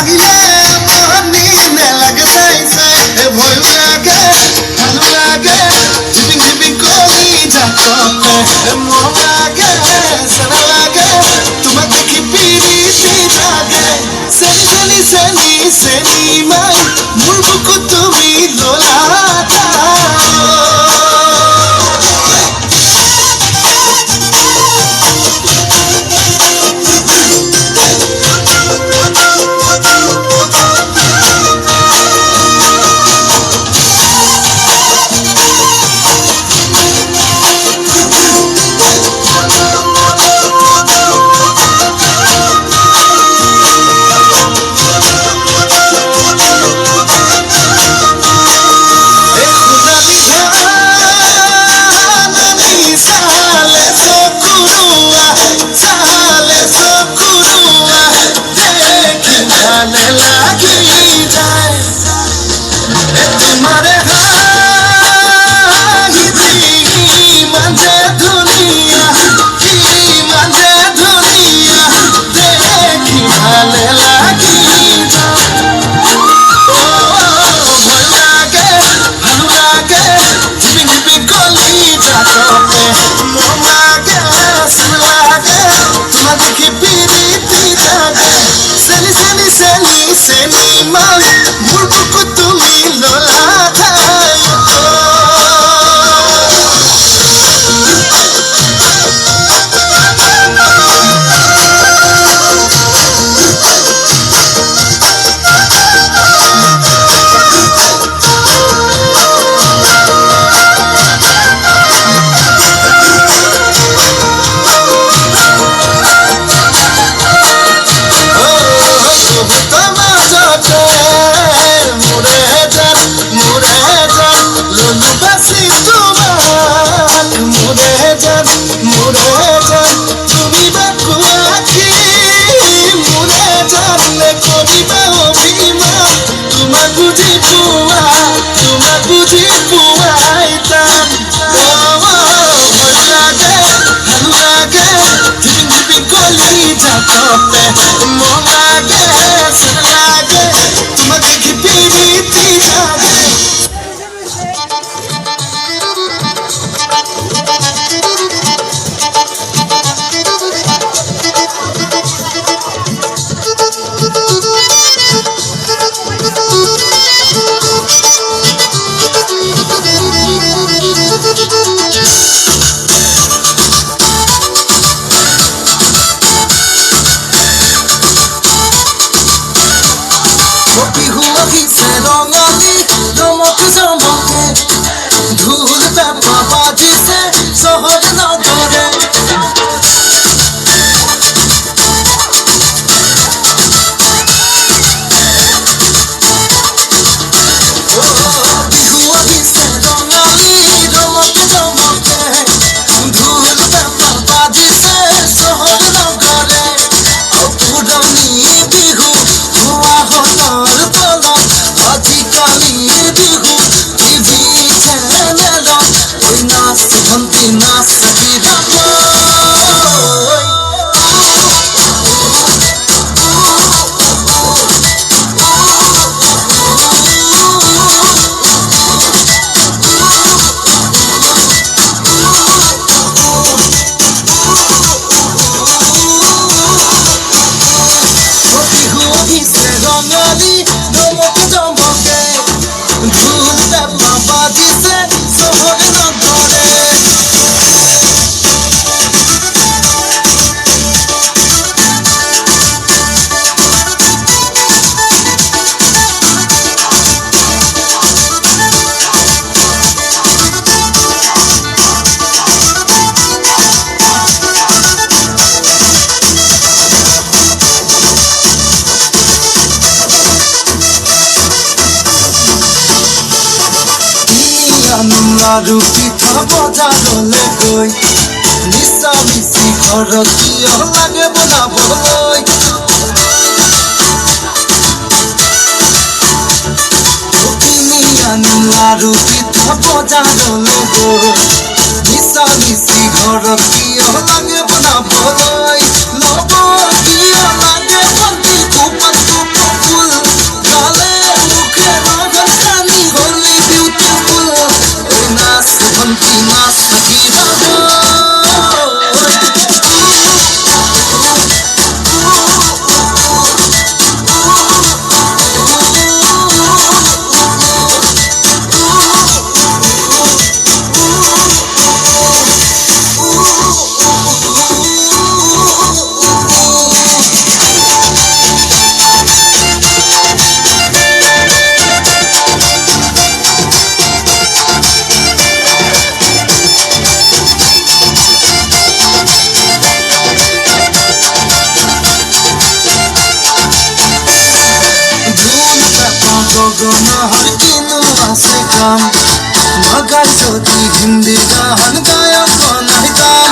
লাগিলে মনি নেলাগে চাই চাই ভয় লাগে ভালো লাগে ঝিপিং ঝিপিং কলি যাতে মন লাগে সারা লাগে তোমার দেখি পিরিতি জাগে সেনি সেনি সেনি সেনি মাই মোর বুকু তুমি লোলা আৰু পিঠা বজাৰলে গৈ নিচা মিচি ঘৰত কিয় লাগে বনাবলৈ কিনি আনিম আৰু পিঠা বজাৰলে গৈ নিচা মিচি ঘৰত কিয় লাগে বনাবলৈ ল'ব কিয় লাগে ভণ্টি কোপাত গগনার কিনো আছে কাম নাগাই যদি হিন্দি গান গায়ক বানাইতাম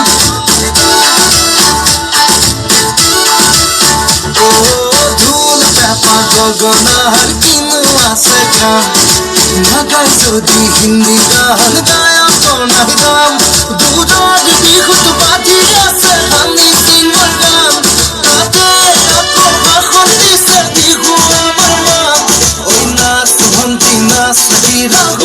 ও ধুল পেপা গগনার কিনো আছে কাম নাগাই যদি হিন্দি গান গায়ক বানাইতাম দুরাগ বিহুত বাজি আছে আমি সিঙ্গল গান তাতে আপন ভাষণ দিছে বিহু আমার নাম ওই নাচ ভন্তি নাচ বিরাগ